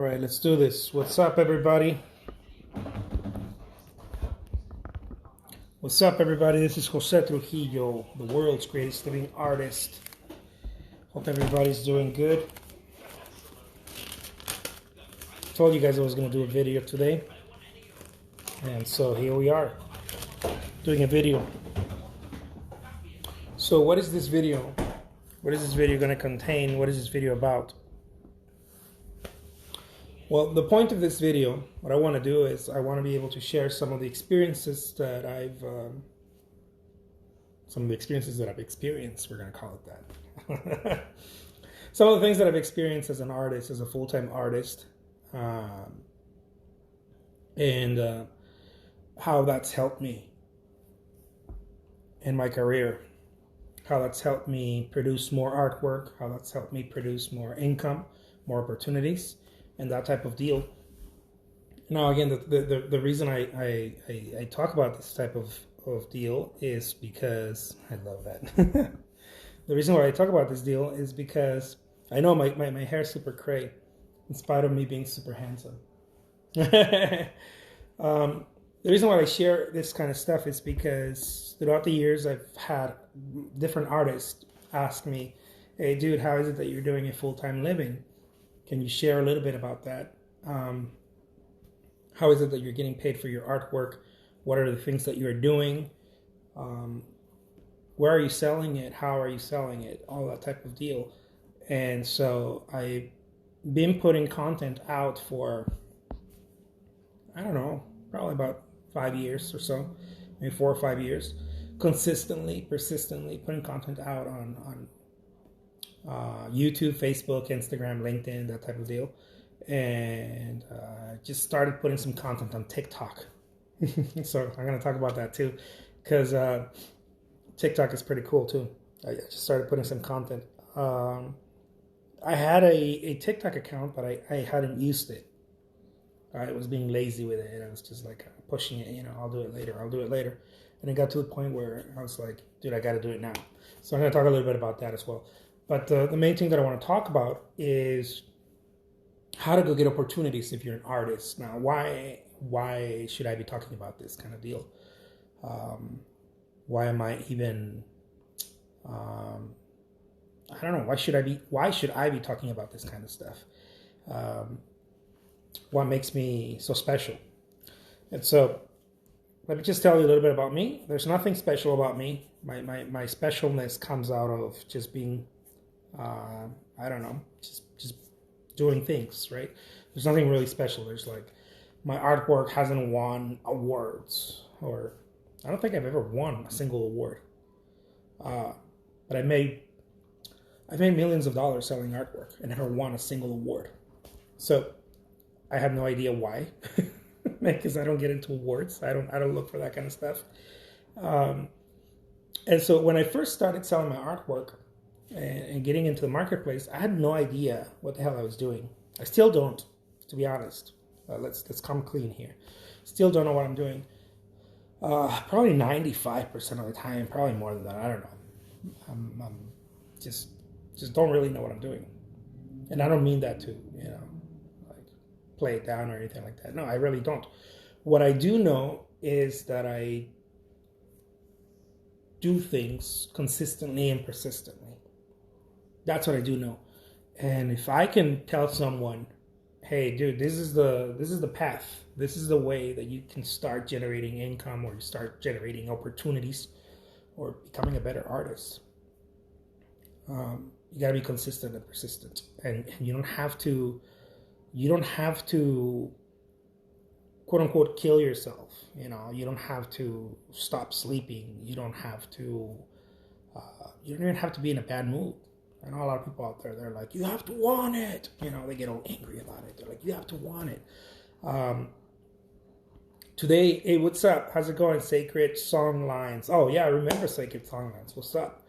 All right, let's do this. What's up, everybody? What's up, everybody? This is Jose Trujillo, the world's greatest living artist. Hope everybody's doing good. Told you guys I was going to do a video today. And so here we are, doing a video. So what is this video? What is this video going to contain? What is this video about? Well, the point of this video, what I want to do is I want to be able to share some of the experiences that I've experienced, we're going to call it that. Some of the things that I've experienced as an artist, as a full-time artist, and how that's helped me in my career, how that's helped me produce more artwork, how that's helped me produce more income, more opportunities, and that type of deal. Now, again, the reason I talk about this type of deal is because I love that. The reason why I talk about this deal is because I know my hair is super cray, in spite of me being super handsome. The reason why I share this kind of stuff is because throughout the years I've had different artists ask me, "Hey, dude, how is it that you're doing a full-time living? Can you share a little bit about that? How is it that you're getting paid for your artwork? What are the things that you're doing? Where are you selling it? How are you selling it?" All that type of deal. And so I've been putting content out for, I don't know, probably about 5 years or so, maybe 4 or 5 years, consistently, persistently putting content out on YouTube, Facebook, Instagram, LinkedIn, that type of deal. And just started putting some content on TikTok. So I'm going to talk about that too, because TikTok is pretty cool too. I just started putting some content. I had a TikTok account, but I hadn't used it. I was being lazy with it. I was just like pushing it, I'll do it later. And it got to the point where I was like, dude, I got to do it now. So I'm going to talk a little bit about that as well. But the main thing that I want to talk about is how to go get opportunities if you're an artist. Now, why should I be talking about this kind of deal? Why am I even? I don't know. Why should I be talking about this kind of stuff? What makes me so special? And so, let me just tell you a little bit about me. There's nothing special about me. My specialness comes out of just being, I don't know, just doing things, right? There's nothing really special. There's like, my artwork hasn't won awards, or I don't think I've ever won a single award. But I've made millions of dollars selling artwork and never won a single award. So I have no idea why, because I don't get into awards. I don't look for that kind of stuff. And so when I first started selling my artwork and getting into the marketplace, I had no idea what the hell I was doing. I still don't, to be honest. Let's come clean here. Still don't know what I'm doing. Probably 95% of the time, probably more than that. I don't know. I'm just don't really know what I'm doing, and I don't mean that to like play it down or anything like that. No, I really don't. What I do know is that I do things consistently and persistently. That's what I do know. And if I can tell someone, "Hey, dude, this is the path. This is the way that you can start generating income, or you start generating opportunities, or becoming a better artist." You gotta be consistent and persistent, and you don't have to quote unquote kill yourself. You don't have to stop sleeping. You don't have to. You don't even have to be in a bad mood. I know a lot of people out there, they're like, "You have to want it." They get all angry about it. They're like, "You have to want it." Today, hey, what's up? How's it going? Sacred Song Lines. Oh yeah, I remember Sacred Song Lines. What's up?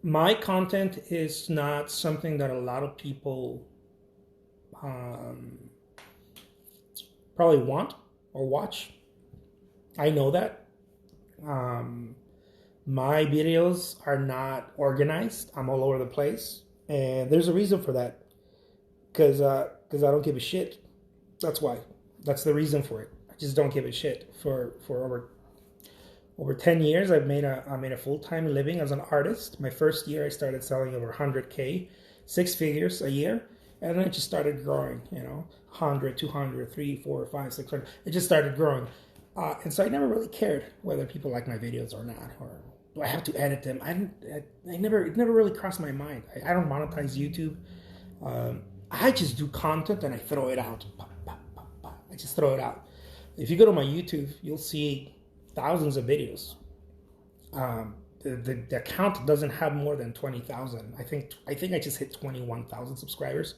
My content is not something that a lot of people probably want or watch. I know that. My videos are not organized. I'm all over the place. And there's a reason for that. because I don't give a shit. That's why. That's the reason for it. I just don't give a shit. For over 10 years, I made a full-time living as an artist. My first year, I started selling over 100K, 6 figures a year. And then it just started growing, 100, 200, 3, 4, 5, 600. It just started growing. And so I never really cared whether people like my videos or not, or do I have to edit them? It never really crossed my mind. I don't monetize YouTube. I just do content and I throw it out. I just throw it out. If you go to my YouTube, you'll see thousands of videos. The account doesn't have more than 20,000. I think I just hit 21,000 subscribers.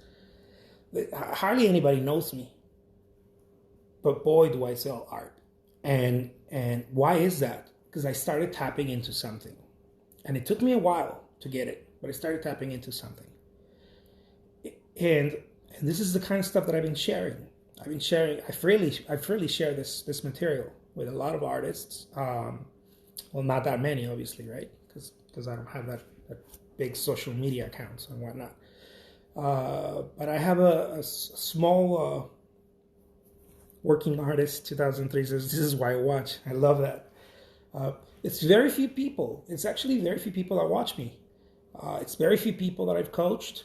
Hardly anybody knows me. But boy, do I sell art. And why is that? Because I started tapping into something. And it took me a while to get it, but I started tapping into something. And this is the kind of stuff that I've been sharing. I freely share this material with a lot of artists. Well, not that many, obviously, right? Because I don't have that big social media accounts and whatnot. But I have a small working artist, 2003 says, this is why I watch. I love that. It's very few people. It's actually very few people that watch me. It's very few people that I've coached.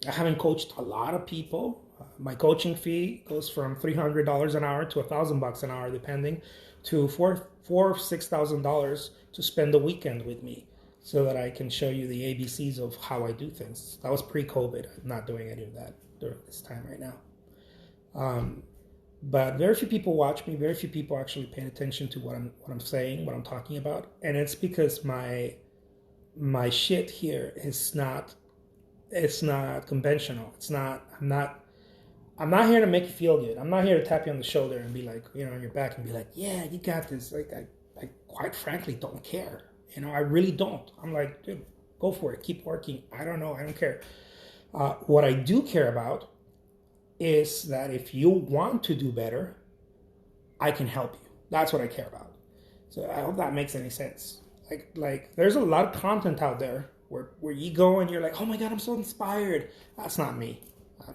I haven't coached a lot of people. My coaching fee goes from $300 an hour to $1,000 an hour, depending, to $6,000 to spend the weekend with me, so that I can show you the ABCs of how I do things. That was pre-COVID. I'm not doing any of that during this time right now. But very few people watch me. Very few people actually pay attention to what I'm saying, what I'm talking about, and it's because my shit here is not. It's not conventional. I'm not here to make you feel good. I'm not here to tap you on the shoulder and be like, on your back and be like, yeah, you got this. Like, I quite frankly don't care. I really don't. I'm like, dude, go for it. Keep working. I don't know. I don't care. What I do care about is that if you want to do better, I can help you. That's what I care about. So I hope that makes any sense. Like there's a lot of content out there where you go and you're like, oh my God, I'm so inspired. That's not me.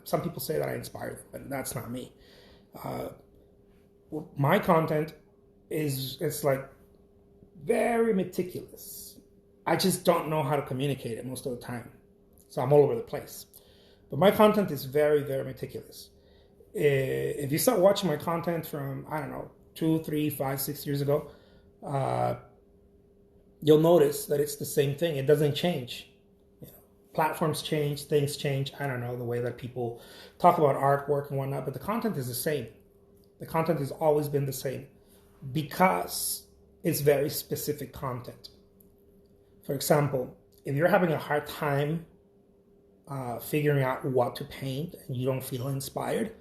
Some people say that I inspire them, but that's not me. My content it's like very meticulous. I just don't know how to communicate it most of the time. So I'm all over the place. But my content is very, very meticulous. If you start watching my content from, 2, 3, 5, 6 years ago, you'll notice that it's the same thing. It doesn't change. Platforms change, things change. I don't know, the way that people talk about artwork and whatnot, but the content is the same. The content has always been the same because it's very specific content. For example, if you're having a hard time figuring out what to paint and you don't feel inspired,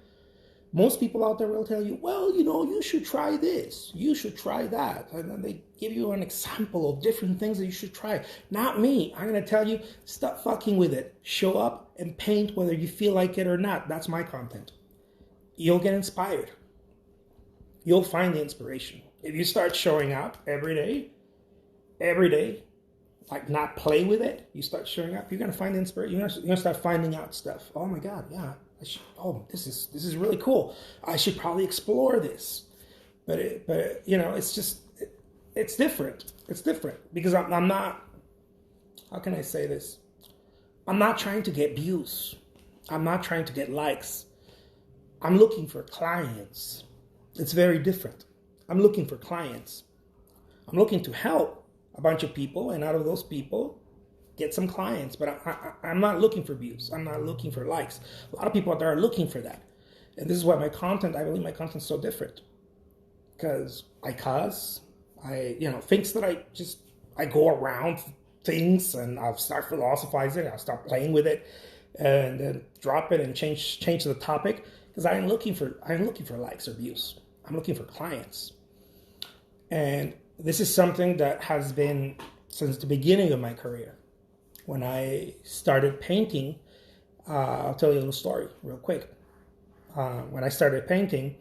most people out there will tell you, well, you should try this, you should try that. And then they give you an example of different things that you should try. Not me. I'm going to tell you, stop fucking with it. Show up and paint whether you feel like it or not. That's my content. You'll get inspired. You'll find the inspiration. If you start showing up every day, like not play with it, you start showing up, you're going to find the inspiration. You're going to start finding out stuff. Oh my God, yeah. This is really cool. I should probably explore this, but it's just it's different. It's different because I'm not. How can I say this? I'm not trying to get views. I'm not trying to get likes. I'm looking for clients. It's very different. I'm looking for clients. I'm looking to help a bunch of people, and out of those people, get some clients, but I'm not looking for views. I'm not looking for likes. A lot of people out there are looking for that. And this is why I believe my content is so different. Because I cuss, things that I go around things and I'll start philosophizing, I'll start playing with it and then drop it and change the topic. Because I ain't looking for likes or views. I'm looking for clients. And this is something that has been since the beginning of my career. When I started painting, I'll tell you a little story real quick. When I started painting,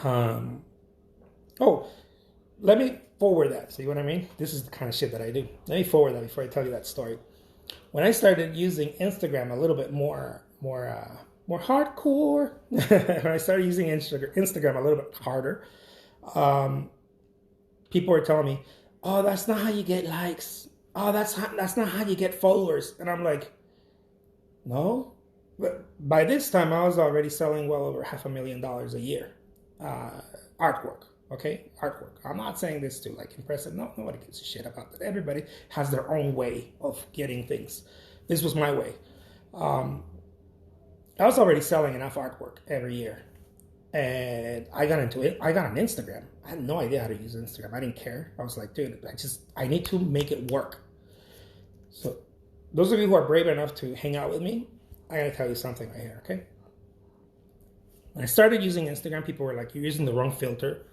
let me forward that. See what I mean? This is the kind of shit that I do. Let me forward that before I tell you that story. When I started using Instagram a little bit more more hardcore. When I started using Instagram a little bit harder, people were telling me, "Oh, that's not how you get likes. Oh, that's not how you get followers." And I'm like, "No." But by this time, I was already selling well over $500,000 a year, artwork. Okay, artwork. I'm not saying this to like impress it. No, nobody gives a shit about that. Everybody has their own way of getting things. This was my way. I was already selling enough artwork every year, and I got into it. I got on Instagram. I had no idea how to use Instagram. I didn't care. I was like, dude, I need to make it work. So those of you who are brave enough to hang out with me, I gotta tell you something right here, okay? When I started using Instagram, people were like, "You're using the wrong filter.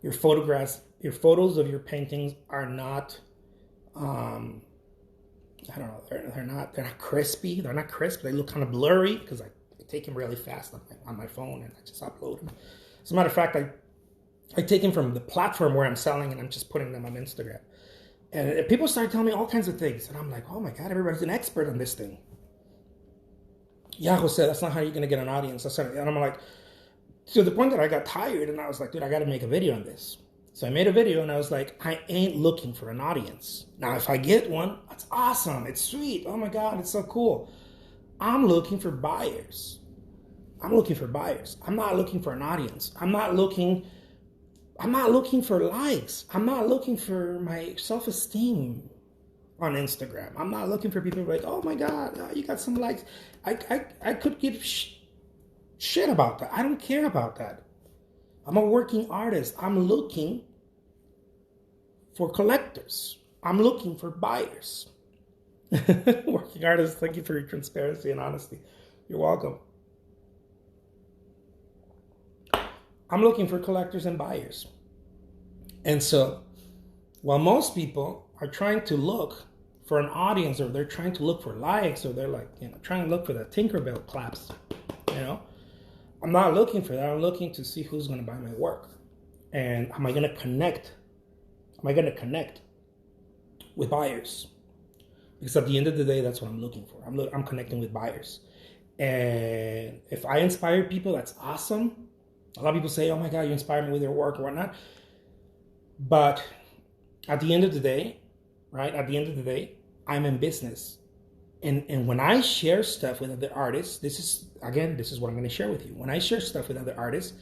Your photos of your paintings are not, I don't know, they're not crispy. They're not crisp. They look kind of blurry," because I take them really fast on my phone and I just upload them. As a matter of fact, I take them from the platform where I'm selling and I'm just putting them on Instagram. And people started telling me all kinds of things, and I'm like, "Oh my God, everybody's an expert on this thing." Yeah, Jose, that's not how you're gonna get an audience. And I'm like, to the point that I got tired, and I was like, dude, I got to make a video on this. So I made a video, and I was like, I ain't looking for an audience. Now, if I get one, that's awesome. It's sweet. Oh my God, it's so cool. I'm looking for buyers. I'm looking for buyers. I'm not looking for an audience. I'm not looking for likes. I'm not looking for my self-esteem on Instagram. I'm not looking for people like, "Oh my God, you got some likes." I could give shit about that. I don't care about that. I'm a working artist. I'm looking for collectors. I'm looking for buyers. Working artist, thank you for your transparency and honesty. You're welcome. I'm looking for collectors and buyers. And so, while most people are trying to look for an audience, or they're trying to look for likes, or they're like, trying to look for the Tinkerbell claps, I'm not looking for that. I'm looking to see who's going to buy my work. And am I going to connect with buyers? Because at the end of the day, that's what I'm looking for. I'm connecting with buyers. And if I inspire people, that's awesome. A lot of people say, "Oh my God, you inspire me with your work," or whatnot. But at the end of the day, right? At the end of the day, I'm in business. And when I share stuff with other artists, this is what I'm going to share with you. When I share stuff with other artists,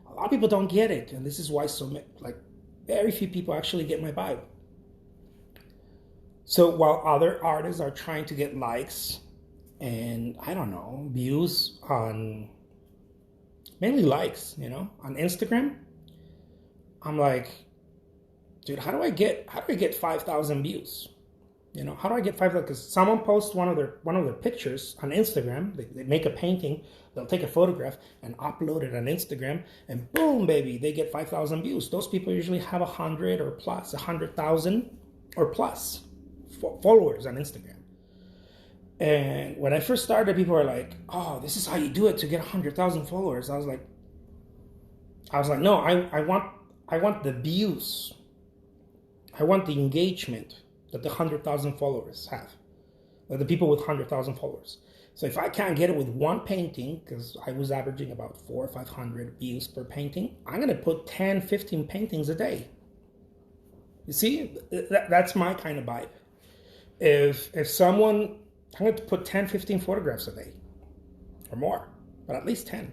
a lot of people don't get it. And this is why very few people actually get my vibe. So while other artists are trying to get likes and, I don't know, views on, mainly likes, on Instagram, I'm like, dude, how do I get 5,000 views? How do I get 5,000? Because someone posts one of their pictures on Instagram. They make a painting. They'll take a photograph and upload it on Instagram, and boom, baby, they get 5,000 views. Those people usually have 100 or plus, 100,000 or plus followers on Instagram. And when I first started, people were like, "Oh, this is how you do it to get 100,000 followers." I was like, no, I want the views. I want the engagement that the 100,000 followers have, the people with 100,000 followers. So if I can't get it with one painting, because I was averaging about 400 or 500 views per painting, I'm going to put 10, 15 paintings a day. You see, that's my kind of vibe. I'm going to put 10, 15 photographs a day or more, but at least 10.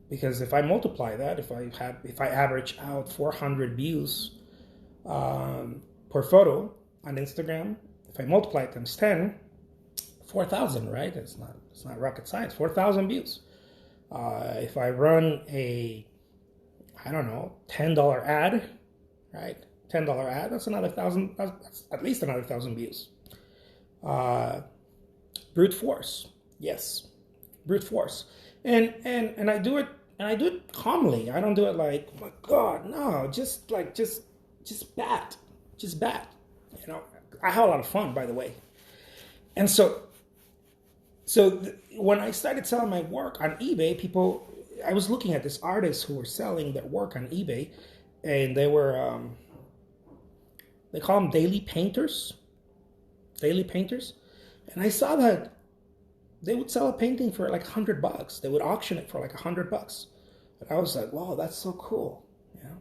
Because if I multiply that, if I average out 400 views per photo on Instagram, if I multiply it times 10, 4,000, right? It's not rocket science. 4,000 views. If I run a, I don't know, $10 ad, right? $10 ad, that's another 1,000. That's at least another 1,000 views. Brute force, yes, brute force, and I do it, calmly. I don't do it like, "Oh my God, no," just bat. I have a lot of fun, by the way. And so when I started selling my work on eBay, I was looking at these artists who were selling their work on eBay, and they were, they call them daily painters. And I saw that they would sell a painting for like $100. They would auction it for like $100. And I was like, wow, that's so cool. You know,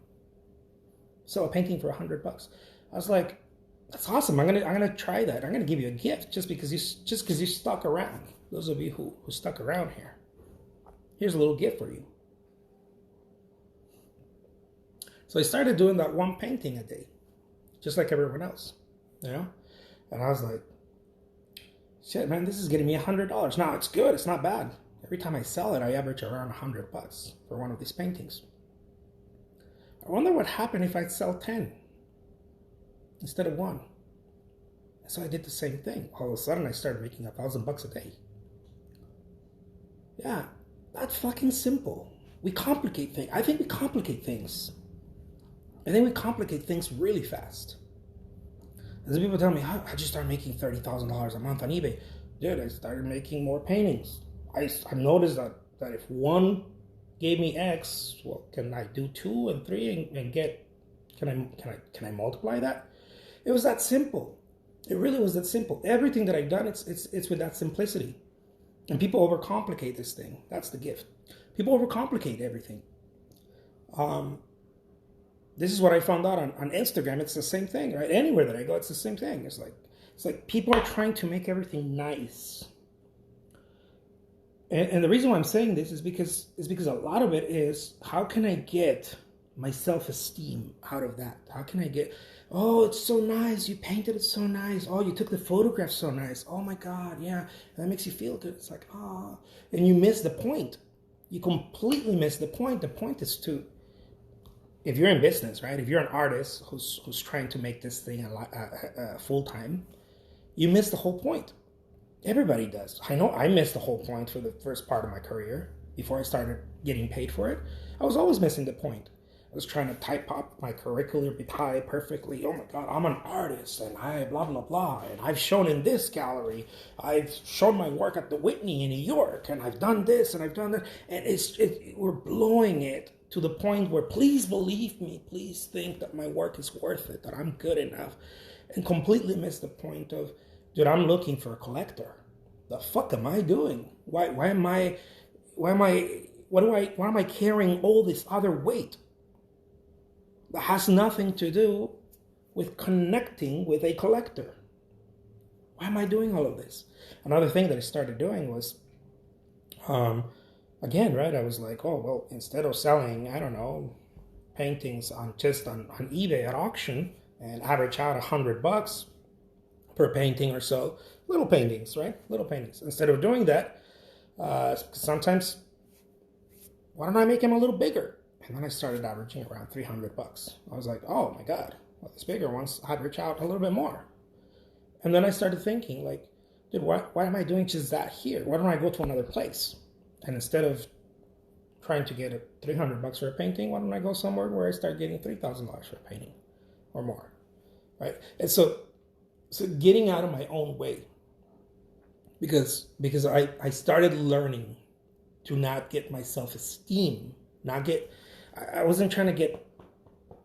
sell a painting for $100. I was like, that's awesome. I'm gonna try that. I'm gonna give you a gift just because you stuck around. Those of you who stuck around here, here's a little gift for you. So I started doing that one painting a day, just like everyone else, you know. And I was like, shit, man, this is getting me $100. Now it's good. It's not bad. Every time I sell it, I average around $100 for one of these paintings. I wonder what happened if I'd sell 10 instead of 1. So I did the same thing. All of a sudden, I started making $1,000 a day. Yeah, that's fucking simple. We complicate things. I think we complicate things. I think we complicate things really fast. As people tell me, I just started making $30,000 a month on eBay. Dude, I started making more paintings. I noticed that if one gave me X, well, can I do 2 and 3 and get? Can I multiply that? It was that simple. It really was that simple. Everything that I've done, it's with that simplicity. And people overcomplicate this thing. That's the gift. People overcomplicate everything. This is what I found out on Instagram. It's the same thing, right? Anywhere that I go, it's the same thing. It's like people are trying to make everything nice. And the reason why I'm saying this is because a lot of it is, how can I get my self-esteem out of that? How can I get, oh, it's so nice. You painted it so nice. Oh, you took the photograph so nice. Oh my God, yeah. That makes you feel good. It's like, ah. And you miss the point. You completely miss the point. The point is to, if you're in business, right? If you're an artist who's trying to make this thing full-time, you miss the whole point. Everybody does. I know I missed the whole point for the first part of my career before I started getting paid for it. I was always missing the point. I was trying to type up my curricular vitae perfectly. Oh my God, I'm an artist and I blah, blah, blah. And I've shown in this gallery. I've shown my work at the Whitney in New York. And I've done this and I've done that. And we're blowing it to the point where, please believe me, please think that my work is worth it, that I'm good enough. And completely miss the point of, dude, I'm looking for a collector. The fuck am I doing? Why am I carrying all this other weight that has nothing to do with connecting with a collector? Why am I doing all of this? Another thing that I started doing was, again, right, I was like, oh, well, instead of selling, I don't know, paintings on eBay at auction and average out $100 per painting or so, little paintings, right? Little paintings. Instead of doing that, sometimes, why don't I make them a little bigger? And then I started averaging around $300. I was like, oh my God, well, these bigger ones average out a little bit more. And then I started thinking, like, dude, why am I doing just that here? Why don't I go to another place? And instead of trying to get $300 for a painting, why don't I go somewhere where I start getting $3,000 for a painting or more, right? And so getting out of my own way, because I started learning to not get my self-esteem, I wasn't trying to get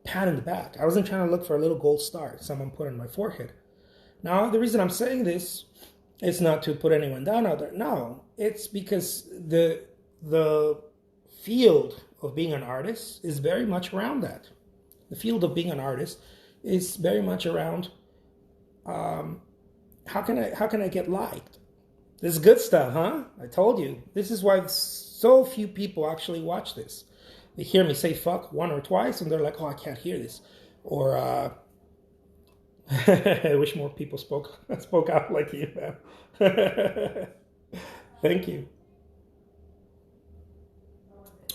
pat in the back. I wasn't trying to look for a little gold star someone put on my forehead. Now, the reason I'm saying this is not to put anyone down out there. No, it's because the field of being an artist is very much around that. The field of being an artist is very much around how can I get liked? This is good stuff, huh? I told you. This is why so few people actually watch this. They hear me say fuck one or twice and they're like, oh, I can't hear this. Or I wish more people spoke out like you, man. Thank you.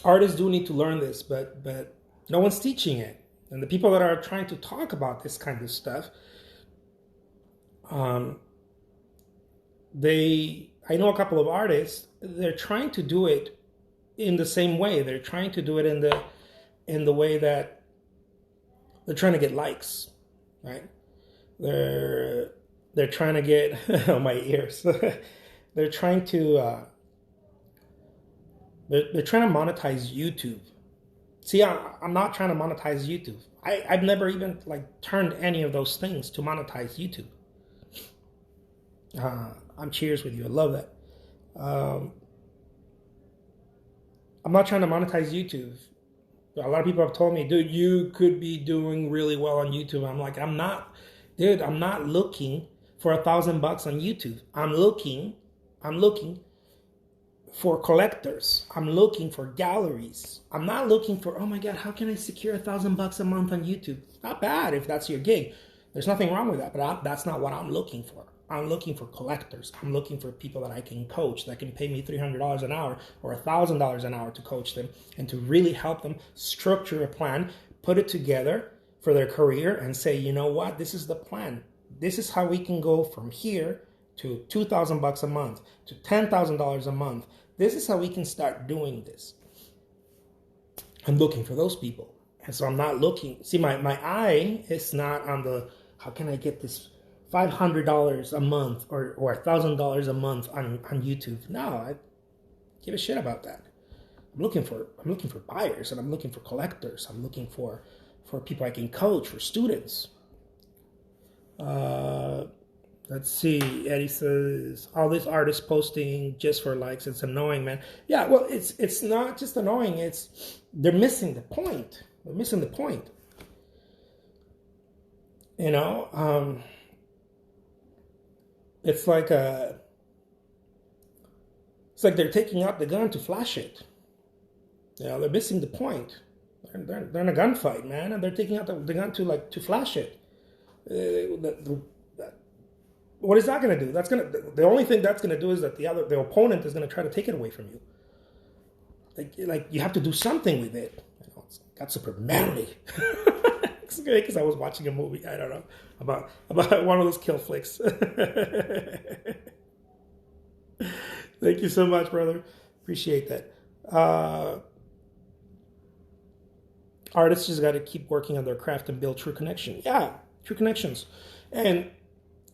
Artists do need to learn this, but no one's teaching it. And the people that are trying to talk about this kind of stuff, I know a couple of artists, they're trying to do it in the same way. They're trying to do it in the way that they're trying to get likes, right? They're trying to get on my ears. They're trying to they're trying to monetize YouTube. See, I'm not trying to monetize YouTube. I've never even turned any of those things to monetize YouTube. I'm cheers with you. I love that. Um, I'm not trying to monetize YouTube. A lot of people have told me, dude, you could be doing really well on YouTube. I'm like, I'm not, dude, I'm not looking for $1,000 on YouTube. I'm looking for collectors. I'm looking for galleries. I'm not looking for, oh my God, how can I secure $1,000 a month on YouTube? Not bad if that's your gig. There's nothing wrong with that, but that's not what I'm looking for. I'm looking for collectors. I'm looking for people that I can coach, that can pay me $300 an hour or $1,000 an hour to coach them and to really help them structure a plan, put it together for their career and say, you know what, this is the plan. This is how we can go from here to $2,000 a month, to $10,000 a month. This is how we can start doing this. I'm looking for those people. And so I'm not looking, see, my eye is not on the, how can I get this $500 a month or $1,000 a month on YouTube. No, I give a shit about that. I'm looking for buyers, and I'm looking for collectors. I'm looking for people I can coach, for students. Let's see. Eddie says all these artists posting just for likes. It's annoying, man. Yeah, well, it's not just annoying. It's they're missing the point. They're missing the point. You know. It's like they're taking out the gun to flash it. You know, they're missing the point. They're in a gunfight, man, and they're taking out the gun to flash it. What is that going to do? The only thing that's going to do is that the opponent is going to try to take it away from you. Like you have to do something with it. You know, it's got super manly. It's okay because I was watching a movie. I don't know about one of those kill flicks. Thank you so much, brother. Appreciate that. Artists just got to keep working on their craft and build true connection. Yeah, true connections. And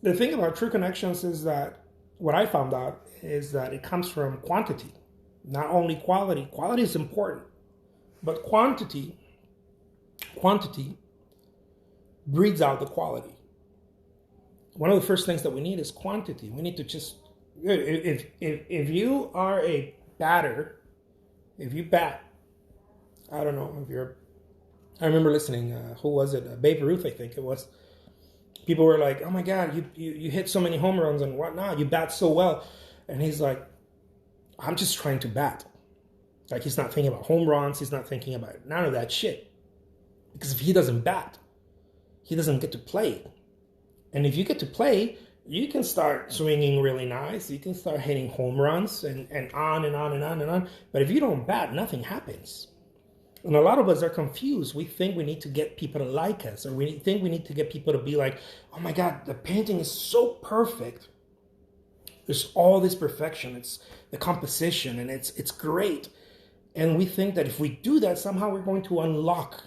the thing about true connections is that what I found out is that it comes from quantity, not only quality. Quality is important, but quantity breeds out the quality. One of the first things that we need is quantity. We need to just, if you are a batter, if you bat, I don't know if you're, I remember listening, who was it? Babe Ruth, I think it was. People were like, oh my God, you hit so many home runs and whatnot. You bat so well. And he's like, I'm just trying to bat. Like, he's not thinking about home runs. He's not thinking about none of that shit. Because if he doesn't bat, he doesn't get to play. And if you get to play, you can start swinging really nice. You can start hitting home runs and on and on and on and on. But if you don't bat, nothing happens. And a lot of us are confused. We think we need to get people to like us, or we think we need to get people to be like, oh my God, the painting is so perfect. There's all this perfection. It's the composition, and it's great. And we think that if we do that, somehow we're going to unlock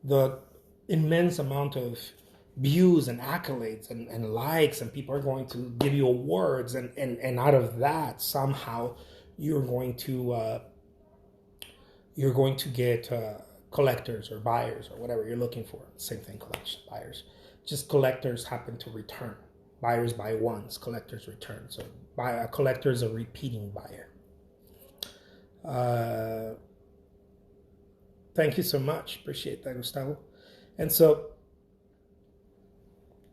the immense amount of views and accolades and likes, and people are going to give you awards, and out of that, somehow you're going to get collectors or buyers or whatever you're looking for. Same thing, collectors, buyers. Just collectors happen to return. Buyers buy once, collectors return. So a collector is a repeating buyer. Thank you so much. Appreciate that, Gustavo. And so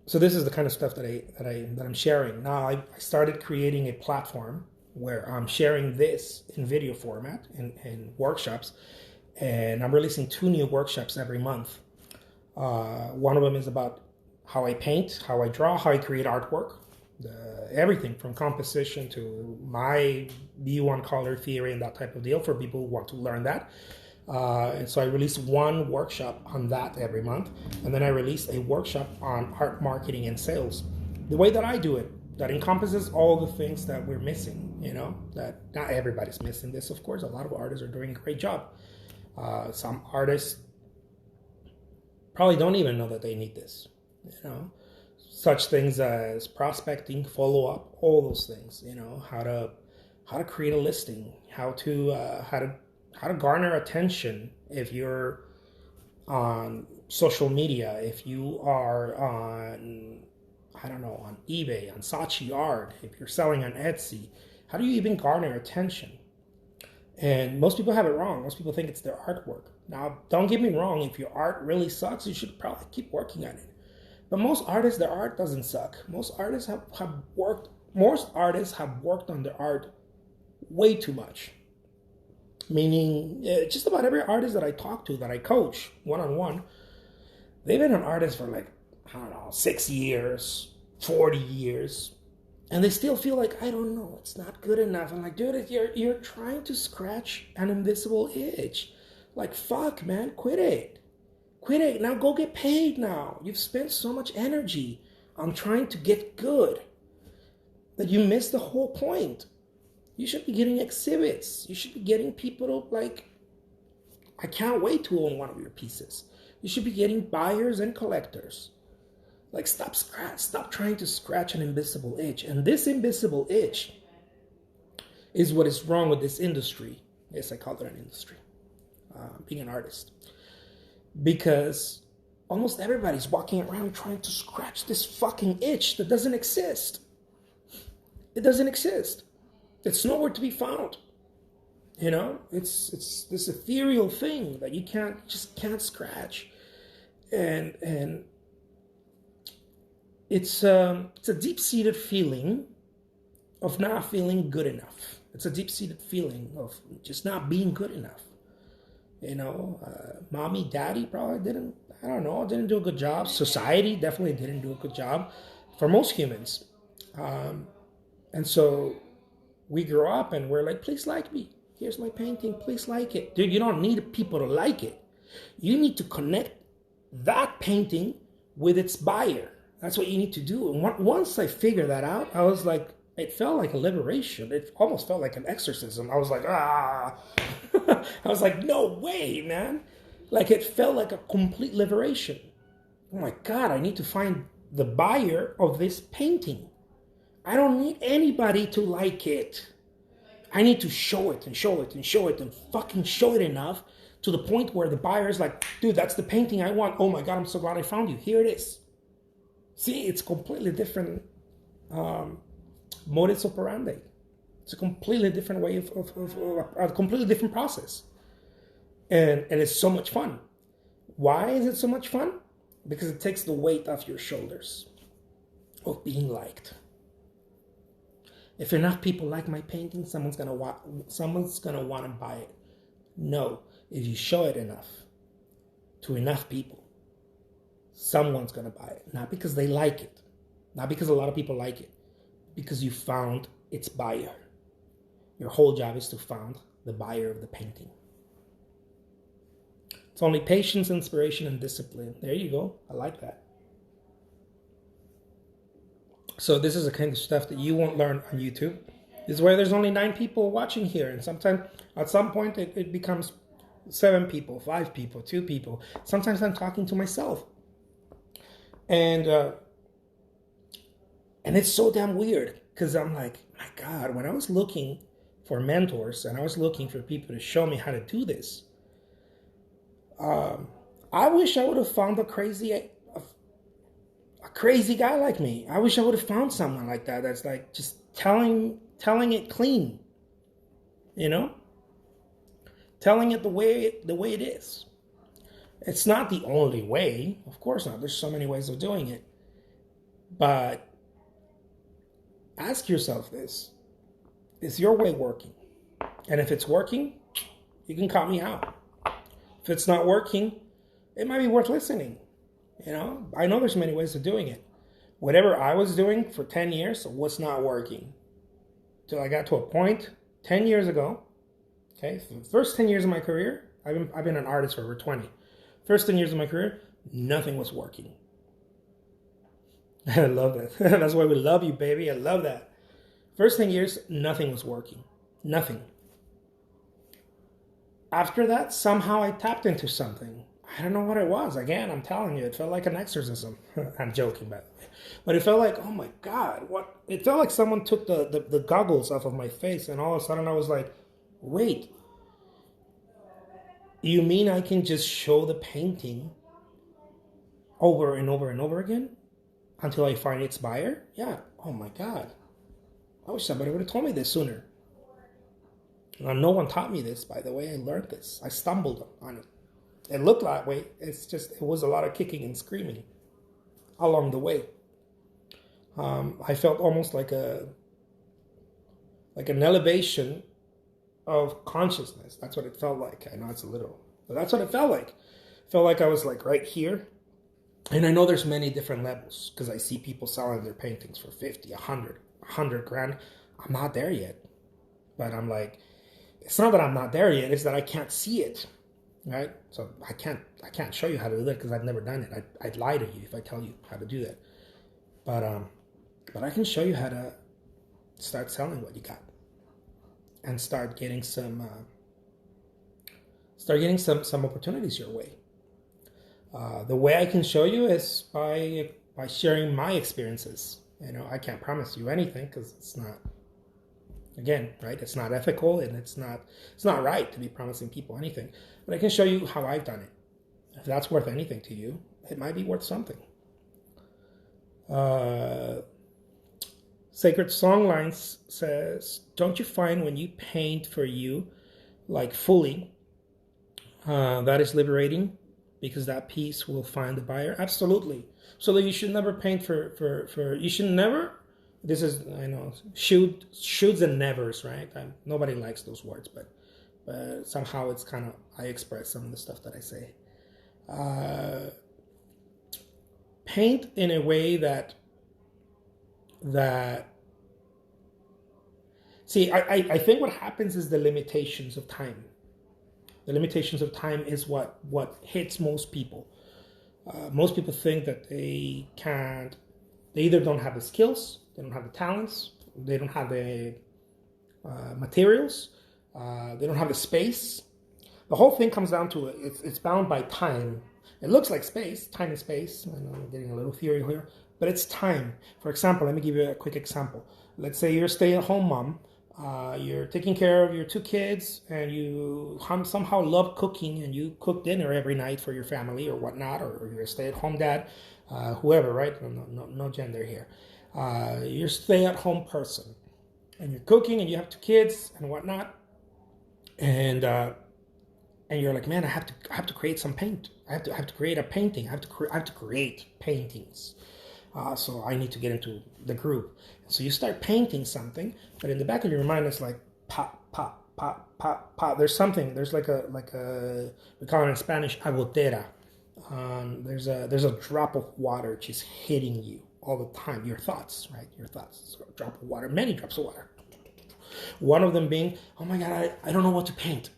this is the kind of stuff that I'm sharing. Now I started creating a platform where I'm sharing this in video format in workshops, and I'm releasing 2 new workshops every month. One of them is about how I paint, how I draw, how I create artwork, everything from composition to my view on color theory and that type of deal for people who want to learn that. And so I release 1 workshop on that every month, and then I release a workshop on art marketing and sales, the way that I do it, that encompasses all the things that we're missing, you know, that not everybody's missing this, of course. A lot of artists are doing a great job. Some artists probably don't even know that they need this, you know, such things as prospecting, follow-up, all those things, you know, how to create a listing, how to garner attention if you're on social media, if you are on, I don't know, on eBay, on Saatchi Art, if you're selling on Etsy, How do you even garner attention? And most people have it wrong. Most people think it's their artwork. Now, don't get me wrong. If your art really sucks, you should probably keep working on it. But most artists, their art doesn't suck. Most artists have worked on their art way too much. Meaning, just about every artist that I talk to, that I coach one-on-one, they've been an artist for like, I don't know, 6 years, 40 years. And they still feel like, I don't know, it's not good enough. I'm like, dude, you're trying to scratch an invisible itch. Like, fuck, man, quit it. Quit it. Now go get paid now. You've spent so much energy on trying to get good that you miss the whole point. You should be getting exhibits. You should be getting people to, like, I can't wait to own one of your pieces. You should be getting buyers and collectors. Like, stop trying to scratch an invisible itch. And this invisible itch is what is wrong with this industry. Yes, I call it an industry, being an artist. Because almost everybody's walking around trying to scratch this fucking itch that doesn't exist. It doesn't exist. It's nowhere to be found. You know, it's this ethereal thing that you can't scratch. And it's a deep-seated feeling of not feeling good enough. It's a deep-seated feeling of just not being good enough. You know, mommy, daddy probably didn't do a good job. Society definitely didn't do a good job for most humans. And so we grow up and we're like, please like me. Here's my painting. Please like it. Dude, you don't need people to like it. You need to connect that painting with its buyer. That's what you need to do. And once I figured that out, I was like, it felt like a liberation. It almost felt like an exorcism. I was like, I was like, no way, man. Like, it felt like a complete liberation. Oh my God, I need to find the buyer of this painting. I don't need anybody to like it. I need to show it and show it and show it and fucking show it enough to the point where the buyer is like, dude, that's the painting I want. Oh my God, I'm so glad I found you. Here it is. See, it's completely different modus operandi. It's a completely different way of a completely different process. And it's so much fun. Why is it so much fun? Because it takes the weight off your shoulders of being liked. If enough people like my painting, someone's gonna want to buy it. No, if you show it enough to enough people, someone's gonna buy it. Not because they like it, not because a lot of people like it, because you found its buyer. Your whole job is to find the buyer of the painting. It's only patience, inspiration, and discipline. There you go. I like that. So this is the kind of stuff that you won't learn on YouTube. This is where there's only 9 people watching here. And sometimes, at some point, it becomes 7 people, 5 people, 2 people. Sometimes I'm talking to myself. And it's so damn weird. Because I'm like, my God, when I was looking for mentors and I was looking for people to show me how to do this, I wish I would have found a crazy guy like me. I wish I would have found someone like that that's like just telling it clean, you know, telling it the way it is. It's not the only way, of course not. There's so many ways of doing it, but ask yourself this: is your way working? And if it's working, you can cut me out. If it's not working, it might be worth listening. You know, I know there's many ways of doing it. Whatever I was doing for 10 years was not working. Till I got to a point 10 years ago. Okay, for the first 10 years of my career, I've been an artist for over 20. First 10 years of my career, nothing was working. I love that. That's why we love you, baby. I love that. First 10 years, nothing was working. Nothing. After that, somehow I tapped into something. I don't know what it was. Again, I'm telling you, it felt like an exorcism. I'm joking, by the way. But it felt like, oh my God, what? It felt like someone took the goggles off of my face, and all of a sudden I was like, wait, you mean I can just show the painting over and over and over again until I find its buyer? Yeah. Oh my God. I wish somebody would have told me this sooner. No one taught me this, by the way. I learned this. I stumbled on it. It looked that way. It was a lot of kicking and screaming along the way. I felt almost like an elevation of consciousness. That's what it felt like. I know it's a little, but that's what it felt like. It felt like I was like right here. And I know there's many different levels because I see people selling their paintings for 50, 100 grand. I'm not there yet. But I'm like, it's not that I'm not there yet, it's that I can't see it. Right? So I can't show you how to do that because I've never done it. I'd lie to you if I tell you how to do that. But I can show you how to start selling what you got and start getting some opportunities your way. The way I can show you is by sharing my experiences. You know, I can't promise you anything because it's not, again, right? It's not ethical and it's not right to be promising people anything. But I can show you how I've done it. If that's worth anything to you, it might be worth something. Sacred Songlines says, don't you find when you paint for you, like fully, that is liberating? Because that piece will find the buyer? Absolutely. So that you should never paint for you should never, this is, I know, shoulds and nevers, right? Nobody likes those words, but somehow it's kind of, I express some of the stuff that I say. Paint in a way that see, I think what happens is the limitations of time. The limitations of time is what hits most people. Most people think that they either don't have the skills, they don't have the talents, they don't have the materials, they don't have the space. The whole thing comes down to it's bound by time. It looks like space, time and space. I know I'm getting a little theory here, but it's time. For example, let me give you a quick example. Let's say you're a stay-at-home mom. You're taking care of your 2 kids and you somehow love cooking and you cook dinner every night for your family or whatnot, or you're a stay-at-home dad, whoever, right? No gender here. You're a stay-at-home person and you're cooking and you have 2 kids and whatnot, and you're like, man, I have to create some paint. I have to create a painting. I have to create paintings. So I need to get into the group. So you start painting something, but in the back of your mind, it's like pop, pop, pop, pop, pop. There's something. There's like a we call it in Spanish agotera. There's a drop of water just hitting you all the time. Your thoughts, right? Your thoughts. It's a drop of water. Many drops of water. One of them being, oh my God, I don't know what to paint.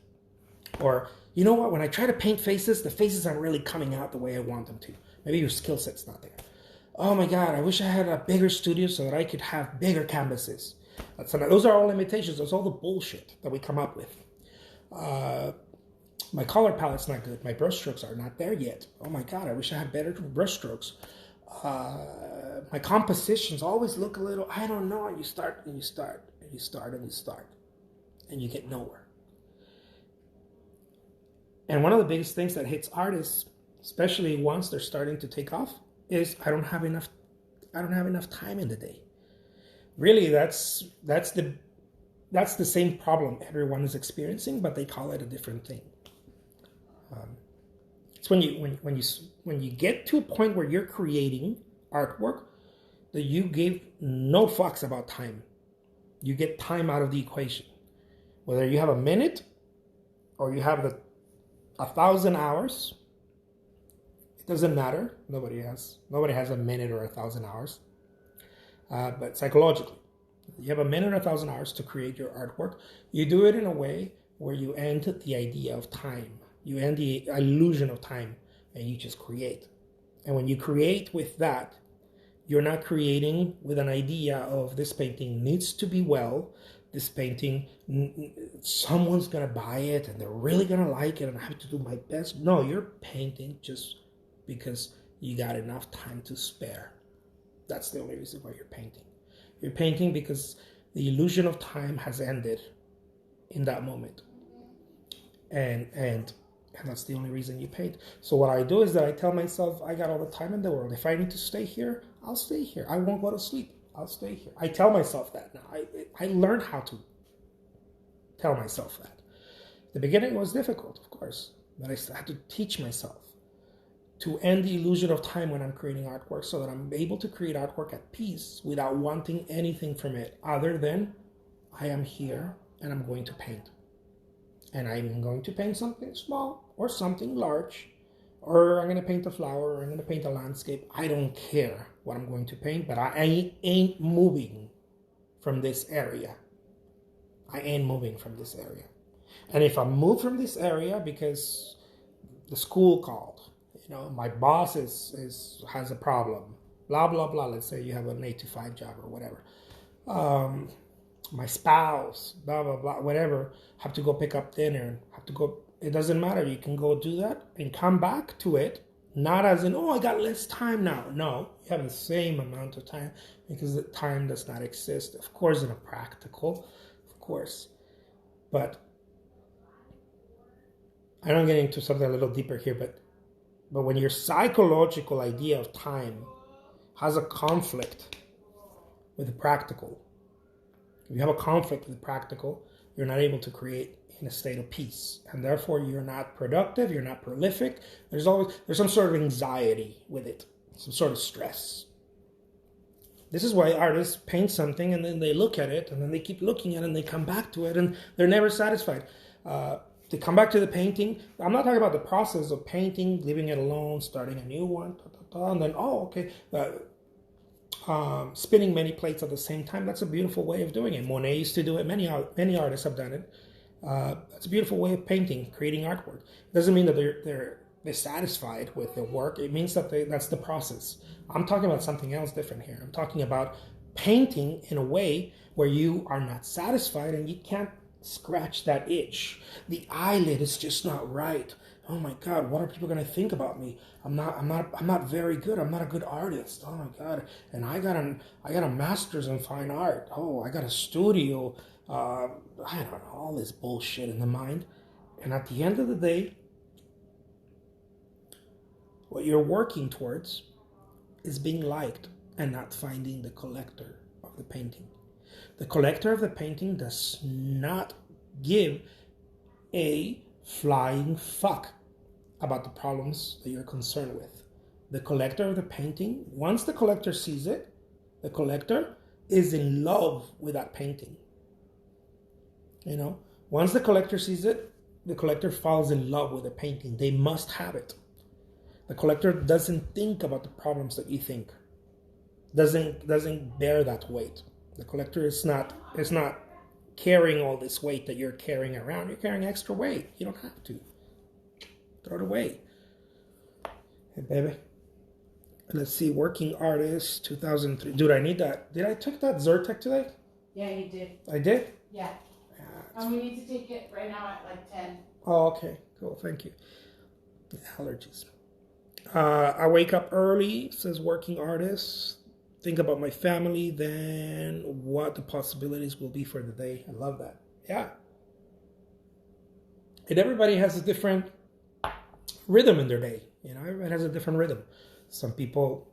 Or, you know what? When I try to paint faces, the faces aren't really coming out the way I want them to. Maybe your skill set's not there. Oh my God, I wish I had a bigger studio so that I could have bigger canvases. Those are all limitations. That's all the bullshit that we come up with. My color palette's not good. My brush strokes are not there yet. Oh my God, I wish I had better brush strokes. My compositions always look a little, I don't know. And you start and you start and you start and you start and you get nowhere. And one of the biggest things that hits artists, especially once they're starting to take off, is I don't have enough time in the day. Really, that's the same problem everyone is experiencing, but they call it a different thing. It's when you get to a point where you're creating artwork that you give no fucks about time. You get time out of the equation. Whether you have a minute or you have 1,000 hours, it doesn't matter. Nobody has a minute or 1,000 hours. But psychologically, you have a minute or 1,000 hours to create your artwork. You do it in a way where you end the idea of time. You end the illusion of time, and you just create. And when you create with that, you're not creating with an idea of this painting needs to be well. This painting, someone's going to buy it, and they're really going to like it, and I have to do my best. No, you're painting just because you got enough time to spare. That's the only reason why you're painting. You're painting because the illusion of time has ended in that moment. And that's the only reason you paint. So what I do is that I tell myself, I got all the time in the world. If I need to stay here, I'll stay here. I won't go to sleep. I'll stay here. I tell myself that now. I learned how to tell myself that. The beginning was difficult, of course, but I had to teach myself to end the illusion of time when I'm creating artwork so that I'm able to create artwork at peace without wanting anything from it other than I am here and I'm going to paint. And I'm going to paint something small or something large, or I'm going to paint a flower, or I'm going to paint a landscape. I don't care what I'm going to paint, but I ain't moving from this area. I ain't moving from this area. And if I move from this area because the school called, my boss has a problem, blah, blah, blah. Let's say you have an 8 to 5 job or whatever. My spouse, blah, blah, blah, whatever, have to go pick up dinner, have to go. It doesn't matter. You can go do that and come back to it, not as in, I got less time now. No, you have the same amount of time because the time does not exist. Of course, in a practical, of course. But I don't get into something a little deeper here, but when your psychological idea of time has a conflict with the practical, if you have a conflict with the practical, you're not able to create in a state of peace. And therefore, you're not productive, you're not prolific. There's some sort of anxiety with it, some sort of stress. This is why artists paint something and then they look at it and then they keep looking at it and they come back to it and they're never satisfied. They come back to the painting. I'm not talking about the process of painting, leaving it alone, starting a new one, and then, spinning many plates at the same time. That's a beautiful way of doing it. Monet used to do it. Many artists have done it. That's a beautiful way of painting, creating artwork. It doesn't mean that they're satisfied with their work. It means that that's the process. I'm talking about something else different here. I'm talking about painting in a way where you are not satisfied and you can't scratch that itch. The eyelid is just not right. Oh my God, what are people going to think about me? I'm not very good. I'm not a good artist. Oh my God. And I got a master's in fine art. Oh, I got a studio. I don't know, all this bullshit in the mind. And at the end of the day, what you're working towards is being liked and not finding the collector of the painting. The collector of the painting does not give a flying fuck about the problems that you're concerned with. The collector of the painting, once the collector sees it, the collector is in love with that painting. Once the collector sees it, the collector falls in love with the painting. They must have it. The collector doesn't think about the problems that you think. Doesn't bear that weight. The collector is not carrying all this weight that you're carrying around. You're carrying extra weight. You don't have to. Throw it away. Hey, baby. Let's see. Working artist, 2003. Dude, I need that. Did I take that Zyrtec today? Yeah, you did. I did? Yeah. And we need to take it right now at like 10. Oh, okay. Cool. Thank you. Allergies. I wake up early, says working artist. Think about my family, then what the possibilities will be for the day. I love that. Yeah. And everybody has a different rhythm in their day. Everybody has a different rhythm. Some people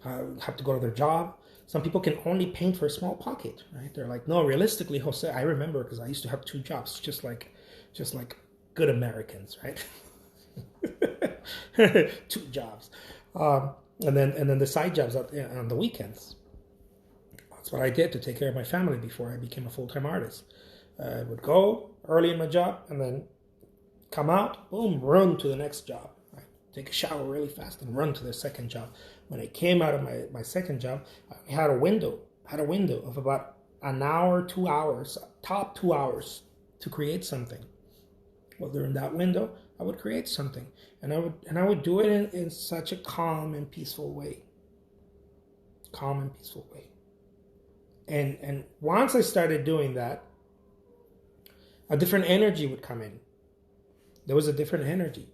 have to go to their job. Some people can only paint for a small pocket, right? They're like, no, realistically, Jose, I remember because I used to have 2 jobs, just like good Americans, right? 2 jobs. And then the side jobs on the weekends. That's what I did to take care of my family before I became a full-time artist. I would go early in my job and then come out, boom, run to the next job. Right? Take a shower really fast and run to the second job. When I came out of my second job, I had a window of about an hour, 2 hours, top 2 hours to create something. Well, during that window, I would create something, and I would do it in such a calm and peaceful way. And once I started doing that, a different energy would come in. There was a different energy.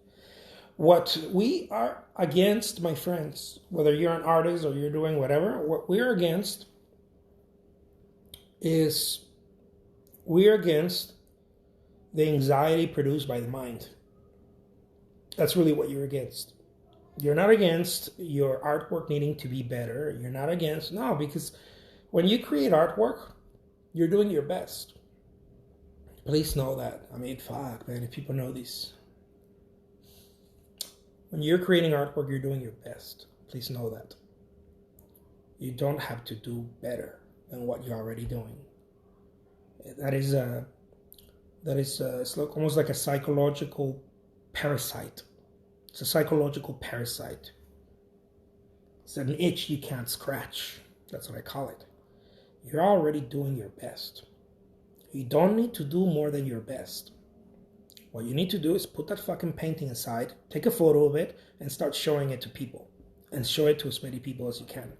What we are against, my friends, whether you're an artist or you're doing whatever, what we're against is we're against the anxiety produced by the mind. That's really what you're against. You're not against your artwork needing to be better. You're not against, no, because when you create artwork, you're doing your best. Please know that. I mean, fuck, man, if people know this. When you're creating artwork, you're doing your best. Please know that. You don't have to do better than what you're already doing. It's like, almost like a psychological parasite. It's a psychological parasite. It's an itch you can't scratch. That's what I call it. You're already doing your best. You don't need to do more than your best. What you need to do is put that fucking painting aside, take a photo of it, and start showing it to people. And show it to as many people as you can.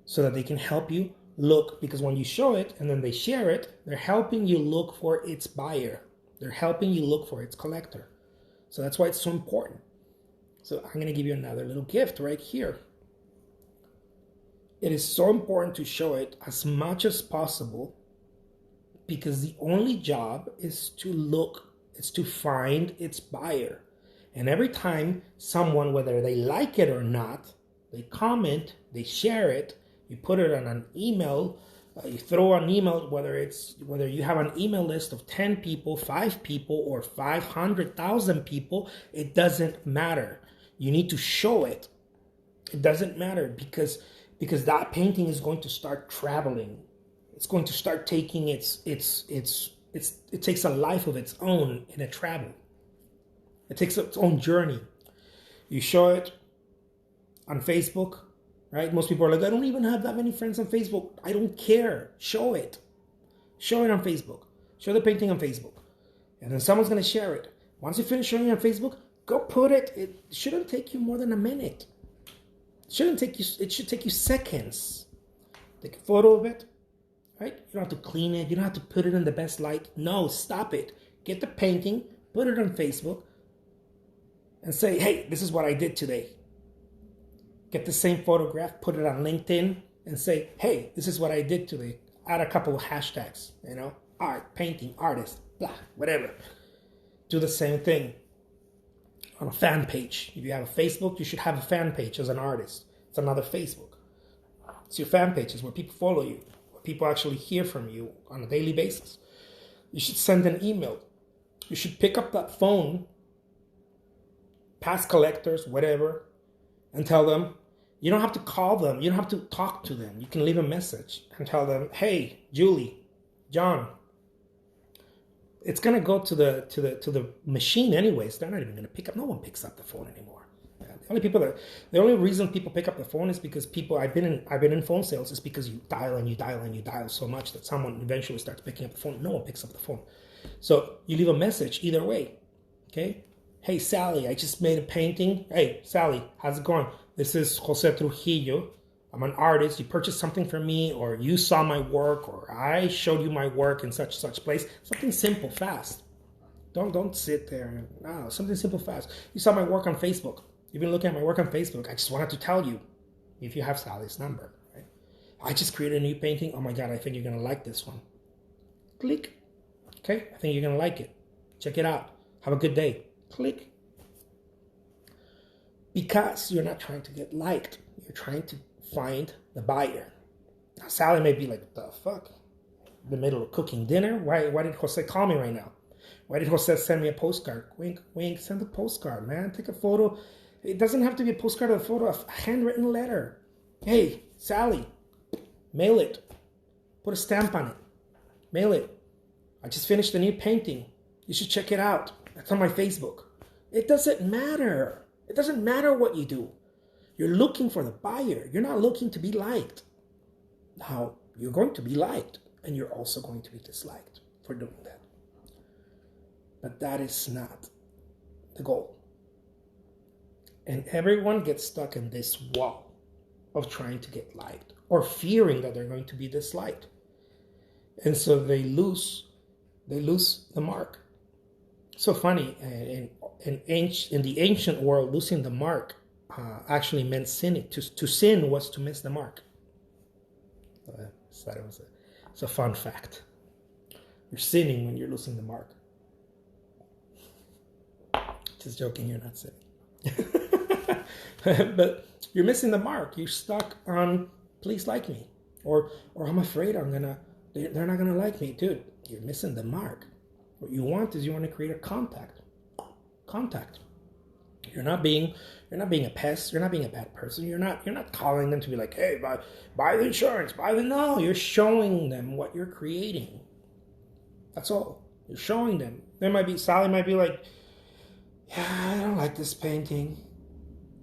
So that they can help you look, because when you show it and then they share it, they're helping you look for its buyer. They're helping you look for its collector. So that's why it's so important. So I'm going to give you another little gift right here. It is so important to show it as much as possible, because the only job is to find its buyer. And every time someone, whether they like it or not, they comment, they share it, you put it on an email, you throw an email, whether you have an email list of 10 people, 5 people, or 500,000 people, it doesn't matter. You need to show it. It doesn't matter because that painting is going to start traveling. It's going to start taking it takes a life of its own in a travel. It takes its own journey. You show it on Facebook, right? Most people are like, I don't even have that many friends on Facebook. I don't care. Show it. Show it on Facebook. Show the painting on Facebook. And then someone's going to share it. Once you finish showing it on Facebook, go put it. It shouldn't take you more than a minute. It should take you seconds. Take a photo of it, right? You don't have to clean it. You don't have to put it in the best light. No, stop it. Get the painting, put it on Facebook, and say, hey, this is what I did today. Get the same photograph, put it on LinkedIn, and say, hey, this is what I did today. Add a couple of hashtags, art, painting, artist, blah, whatever. Do the same thing on a fan page. If you have a Facebook, you should have a fan page as an artist. It's another Facebook. It's your fan pages where people follow you, where people actually hear from you on a daily basis. You should send an email. You should pick up that phone, past collectors, whatever, and tell them. You don't have to call them. You don't have to talk to them. You can leave a message and tell them, hey, Julie, John, it's gonna go to the machine anyways. They're not even gonna pick up. No one picks up the phone anymore. The only reason people pick up the phone is because I've been in phone sales, is because you dial and you dial and you dial so much that someone eventually starts picking up the phone. No one picks up the phone. So you leave a message either way. Okay? Hey, Sally, I just made a painting. Hey, Sally, how's it going? This is Jose Trujillo. I'm an artist. You purchased something from me, or you saw my work, or I showed you my work in such place. Something simple, fast. Don't sit there. No, something simple, fast. You saw my work on Facebook. You've been looking at my work on Facebook. I just wanted to tell you, if you have Sally's number, right? I just created a new painting. Oh my God, I think you're gonna like this one. Click. Okay, I think you're gonna like it. Check it out. Have a good day. Click. Because you're not trying to get liked. You're trying to find the buyer. Now, Sally may be like, what the fuck? In the middle of cooking dinner? Why did Jose call me right now? Why did Jose send me a postcard? Wink, wink, send a postcard, man. Take a photo. It doesn't have to be a postcard or a photo, a handwritten letter. Hey, Sally, mail it. Put a stamp on it. Mail it. I just finished a new painting. You should check it out. That's on my Facebook. It doesn't matter. It doesn't matter what you do. You're looking for the buyer. You're not looking to be liked. Now, you're going to be liked, and you're also going to be disliked for doing that. But that is not the goal. And everyone gets stuck in this wall of trying to get liked or fearing that they're going to be disliked. And so they lose the mark. So funny, in the ancient world, losing the mark actually meant sinning. To sin was to miss the mark. So it's a fun fact. You're sinning when you're losing the mark. Just joking, you're not sinning. But you're missing the mark. You're stuck on please like me, or I'm afraid they're not gonna like me, dude. You're missing the mark. What you want is you want to create a contact. You're not being a pest. You're not being a bad person. You're not calling them to be like, hey, buy the insurance, no. You're showing them what you're creating. That's all. You're showing them. Sally might be like, yeah, I don't like this painting.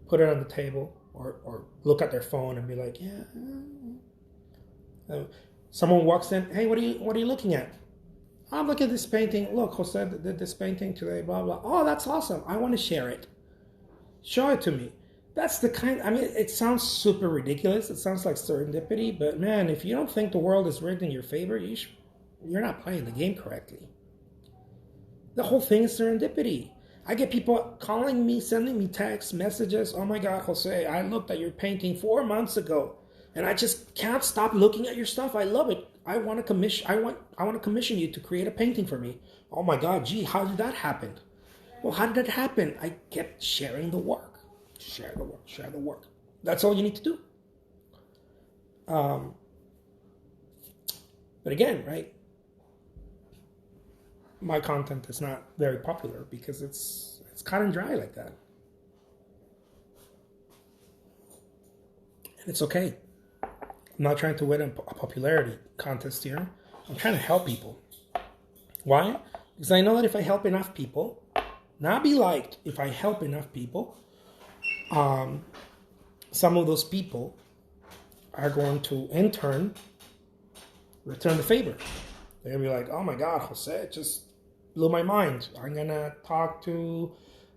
Put it on the table, or look at their phone and be like, yeah. Someone walks in, hey, what are you looking at? I'm looking at this painting. Look, Jose did this painting today, blah, blah. Oh, that's awesome. I want to share it. Show it to me. That's the kind, it sounds super ridiculous. It sounds like serendipity, but man, if you don't think the world is rigged in your favor, you're not playing the game correctly. The whole thing is serendipity. I get people calling me, sending me text messages. Oh my God, Jose, I looked at your painting 4 months ago, and I just can't stop looking at your stuff. I love it. I want to commission you to create a painting for me. Oh my God, gee, how did that happen? Well, how did that happen? I kept sharing the work. Share the work. That's all you need to do. But again, right? My content is not very popular because it's cut and dry like that. And it's okay. I'm not trying to win a popularity contest here. I'm trying to help people. Why? Because I know that if I help enough people, not be liked, if I help enough people, some of those people are going to, in turn, return the favor. They're going to be like, oh my God, Jose, it just blew my mind. I'm going to talk to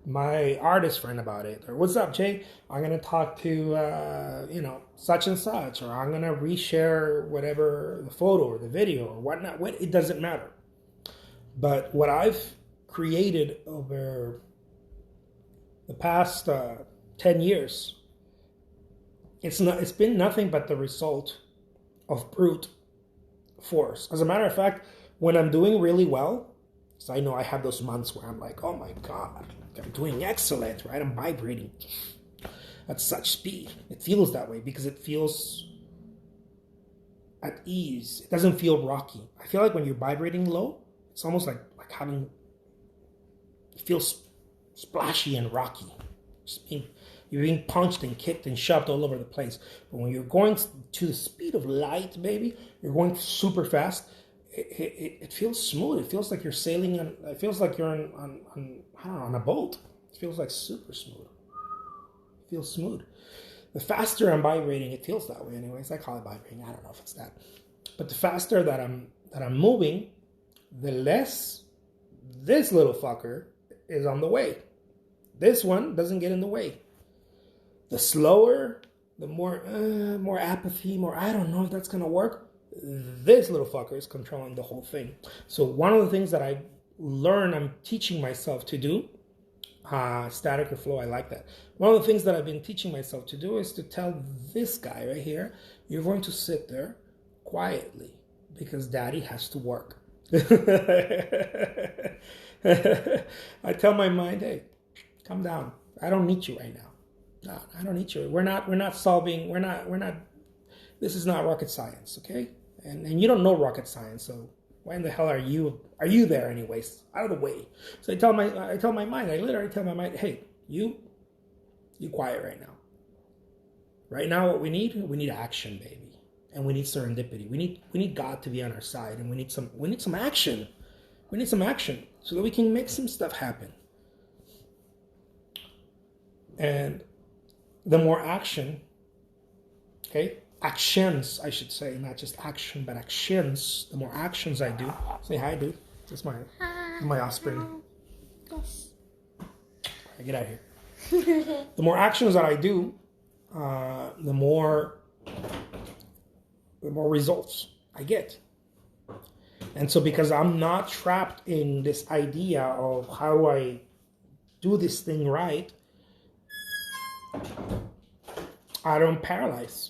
my artist friend about it. Or what's up, Jay? I'm going to talk to, such and such. Or I'm going to reshare whatever, the photo or the video or whatnot. It doesn't matter. But what I've created over the past 10 years, it's been nothing but the result of brute force. As a matter of fact, when I'm doing really well, so I know I have those months where I'm like, oh my God, I'm doing excellent, right? I'm vibrating at such speed. It feels that way because it feels at ease. It doesn't feel rocky. I feel like when you're vibrating low, it's almost like having, it feels splashy and rocky. You're being punched and kicked and shoved all over the place. But when you're going to the speed of light, baby, you're going super fast. It feels smooth. It feels like you're sailing on. It feels like you're on a boat. It feels like super smooth. It feels smooth. The faster I'm vibrating, it feels that way. Anyways, I call it vibrating. I don't know if it's that. But the faster that I'm moving, the less this little fucker is on the way. This one doesn't get in the way. The slower, the more apathy, more I don't know if that's gonna work. This little fucker is controlling the whole thing. So one of the things that I'm teaching myself to do, static or flow, I like that. One of the things that I've been teaching myself to do is to tell this guy right here, you're going to sit there quietly because daddy has to work. I tell my mind, hey, calm down. I don't need you right now. No, I don't need you. We're not this is not rocket science, okay? And you don't know rocket science, so why in the hell are you there anyways? Out of the way. So I tell my mind, I literally tell my mind, hey, you quiet right now. Right now what we need action, baby. And we need serendipity. We need God to be on our side, and we need some action. We need some action so that we can make some stuff happen. And the more action, okay? Actions, I should say, not just action, but actions. The more actions I do, say hi, dude. This is my offspring. Yes. Right, get out of here. The more actions that I do, the more results I get. And so, because I'm not trapped in this idea of how I do this thing right, I don't paralyze.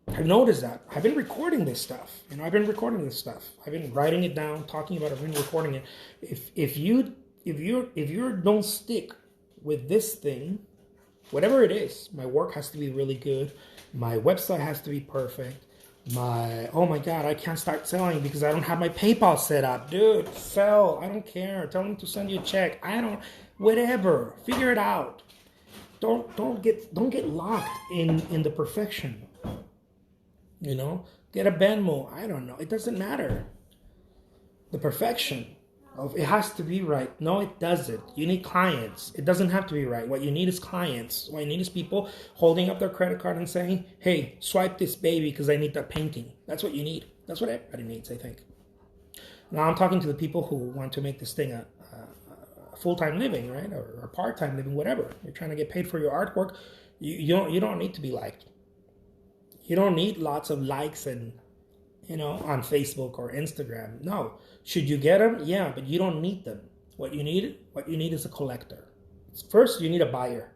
I've noticed that. I've been recording this stuff. I've been writing it down, talking about it, I've been recording it. If you don't stick with this thing, Whatever it is, my work has to be really good. My website has to be perfect. Oh my God, I can't start selling because I don't have my PayPal set up. Dude, sell. I don't care. Tell them to send you a check. Whatever. Figure it out. Don't get locked in the perfection. You know, get a Venmo. I don't know. It doesn't matter. The perfection of it has to be right. No, it doesn't. You need clients. It doesn't have to be right. What you need is clients. What you need is people holding up their credit card and saying, hey, swipe this baby because I need that painting. That's what you need. That's what everybody needs, I think. Now I'm talking to the people who want to make this thing a full-time living, right? Or a part-time living, whatever. You're trying to get paid for your artwork. You don't need to be liked. You don't need lots of likes and, on Facebook or Instagram. No. Should you get them? Yeah, but you don't need them. What you need is a collector. First, you need a buyer.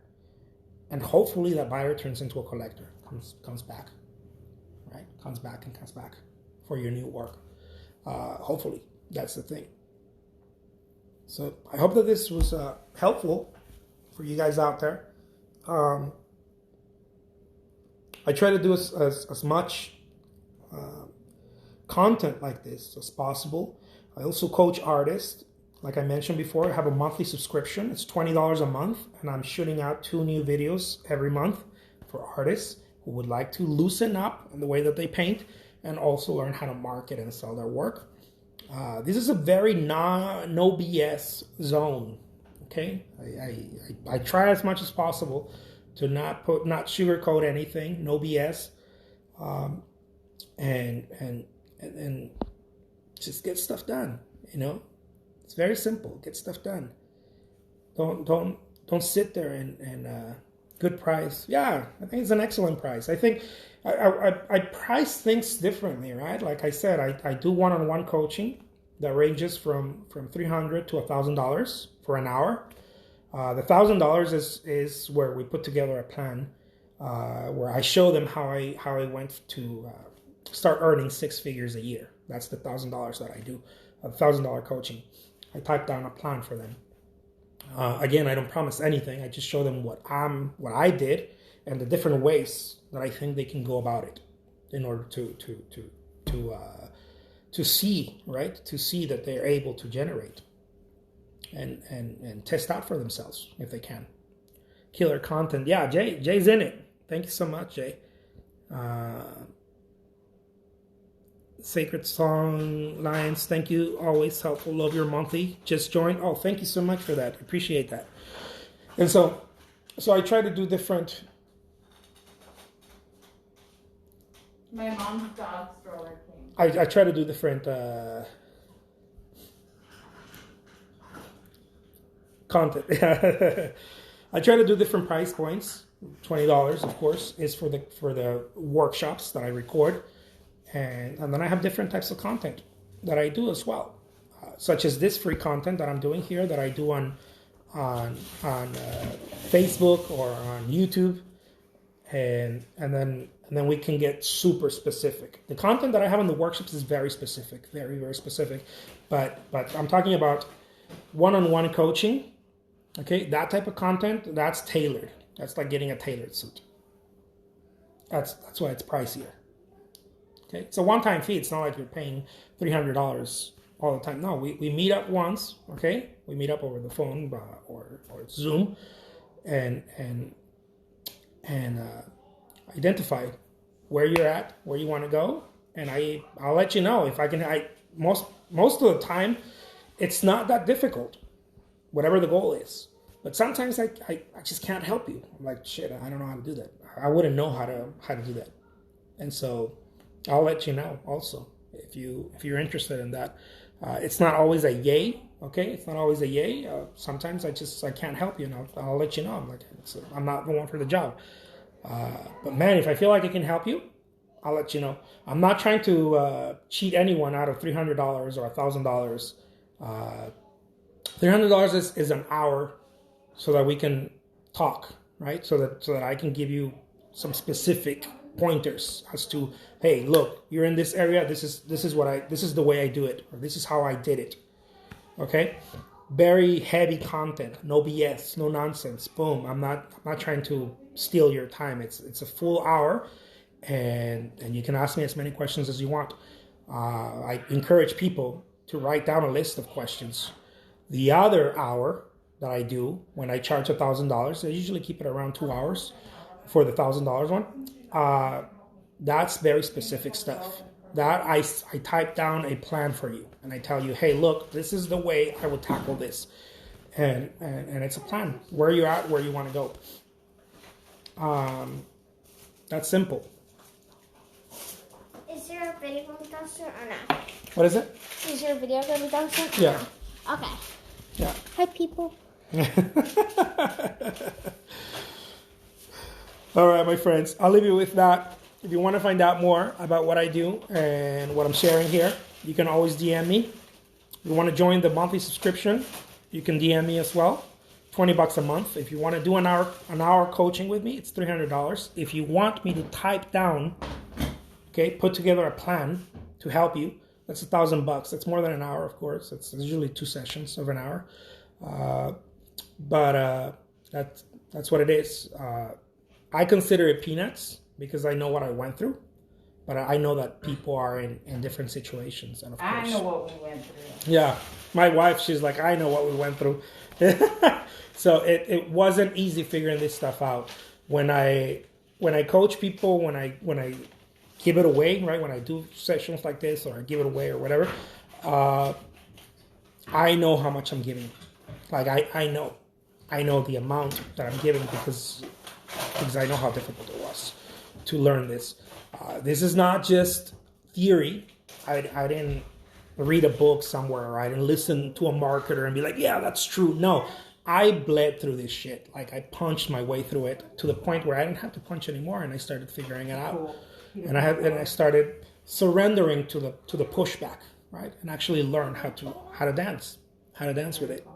And hopefully that buyer turns into a collector. Comes back. Right? Comes back for your new work. Hopefully. That's the thing. So I hope that this was helpful for you guys out there. I try to do as much content like this as possible. I also coach artists. Like I mentioned before, I have a monthly subscription. It's $20 a month, and I'm shooting out 2 new videos every month for artists who would like to loosen up in the way that they paint and also learn how to market and sell their work. This is a very no BS zone. Okay, I try as much as possible to not sugarcoat anything, no BS, and just get stuff done. It's very simple. Get stuff done. Don't sit there and good price. Yeah, I think it's an excellent price. I think I price things differently, right? Like I said, I do one-on-one coaching that ranges from $300 to $1,000 for an hour. The $1,000 is where we put together a plan where I show them how I went to start earning 6 figures a year. That's the $1,000 that I do, $1,000 coaching. I type down a plan for them. Again, I don't promise anything. I just show them what I did and the different ways that I think they can go about it in order to see, right? To see that they're able to generate and test out for themselves if they can. Killer content. Yeah, Jay's in it. Thank you so much, Jay. Sacred Song Lions, thank you. Always helpful. Love your monthly. Just joined. Oh, thank you so much for that. Appreciate that. And so I try to do different. My mom's dog stroller came. I try to do different content. I try to do different price points. $20, of course, is for the workshops that I record. And then I have different types of content that I do as well, such as this free content that I'm doing here that I do on Facebook or on YouTube, and then we can get super specific. The content that I have in the workshops is very specific, very, very specific, but I'm talking about one-on-one coaching. Okay, that type of content, that's tailored. That's like getting a tailored suit. That's why it's pricier. Okay, it's a one-time fee. It's not like you're paying $300 all the time. No, we meet up once. Okay, we meet up over the phone or Zoom, and identify where you're at, where you want to go, and I'll let you know if I can. Most of the time, it's not that difficult, whatever the goal is. But sometimes I just can't help you. I'm like, shit, I don't know how to do that. I wouldn't know how to do that, and so I'll let you know also if you're interested in that. It's not always a yay, okay? It's not always a yay. Sometimes I can't help you, and I'll let you know. I'm like, I'm not the one for the job. But man, if I feel like I can help you, I'll let you know. I'm not trying to cheat anyone out of $300 or $1,000. $300 is an hour, so that we can talk, right? So that I can give you some specific pointers as to, hey, look, you're in this area. This is the way I do it, or this is how I did it. Okay, very heavy content, no BS, no nonsense. Boom. I'm not trying to steal your time. It's a full hour, and you can ask me as many questions as you want. I encourage people to write down a list of questions. The other hour that I do when I charge $1,000, I usually keep it around 2 hours for the $1,000 one. That's very specific stuff. That I type down a plan for you, and I tell you, hey, look, this is the way I would tackle this, and it's a plan. Where you're at, where you want to go. That's simple. Is there a video going to be posted or not? What is it? Is your video going to be posted? Yeah. No? Okay. Yeah. Hi, people. All right, my friends. I'll leave you with that. If you want to find out more about what I do and what I'm sharing here, you can always DM me. If you want to join the monthly subscription, you can DM me as well. $20 a month. If you want to do an hour coaching with me, it's $300. If you want me to type down, put together a plan to help you, that's $1,000. That's more than an hour, of course. It's usually 2 sessions of an hour. But that's what it is. I consider it peanuts because I know what I went through, but I know that people are in different situations. And of course, I know what we went through. Yeah, my wife, she's like, I know what we went through. So it wasn't easy figuring this stuff out. When I coach people, when I give it away, right? When I do sessions like this, or I give it away, or whatever, I know how much I'm giving. Like I know the amount that I'm giving because I know how difficult it was to learn this. This is not just theory. I didn't read a book somewhere, or I didn't listen to a marketer and be like, yeah, that's true. No, I bled through this shit. Like I punched my way through it to the point where I didn't have to punch anymore, and I started figuring it out. And I started surrendering to the pushback, right? And actually learn how to dance with it.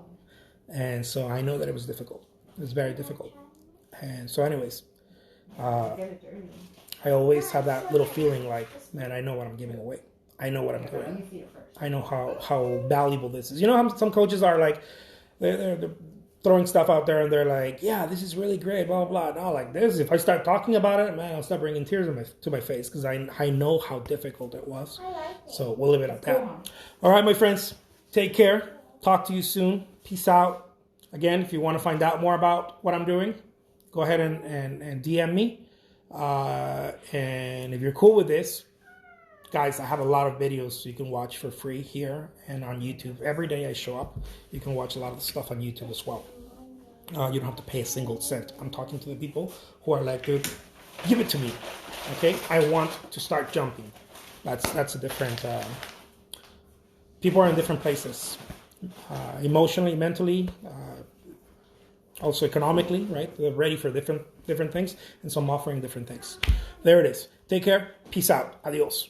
And so I know that it was difficult. It was very difficult. And so anyways, I always have that little feeling like, man, I know what I'm giving away. I know what I'm doing. I know how valuable this is. You know how some coaches are like, they're throwing stuff out there and they're like, yeah, this is really great, blah, blah, blah. No, like this, if I start talking about it, man, I'll start bringing tears to my face because I know how difficult it was. So we'll leave it at that. All right, my friends, take care. Talk to you soon. Peace out. Again, if you want to find out more about what I'm doing, go ahead and DM me. And if you're cool with this, guys, I have a lot of videos you can watch for free here and on YouTube. Every day I show up, you can watch a lot of the stuff on YouTube as well. You don't have to pay a single cent. I'm talking to the people who are like, dude, give it to me. Okay? I want to start jumping. That's a different... people are in different places. Emotionally, mentally, also economically, right? They're ready for different things, and so I'm offering different things. There it is. Take care. Peace out. Adios.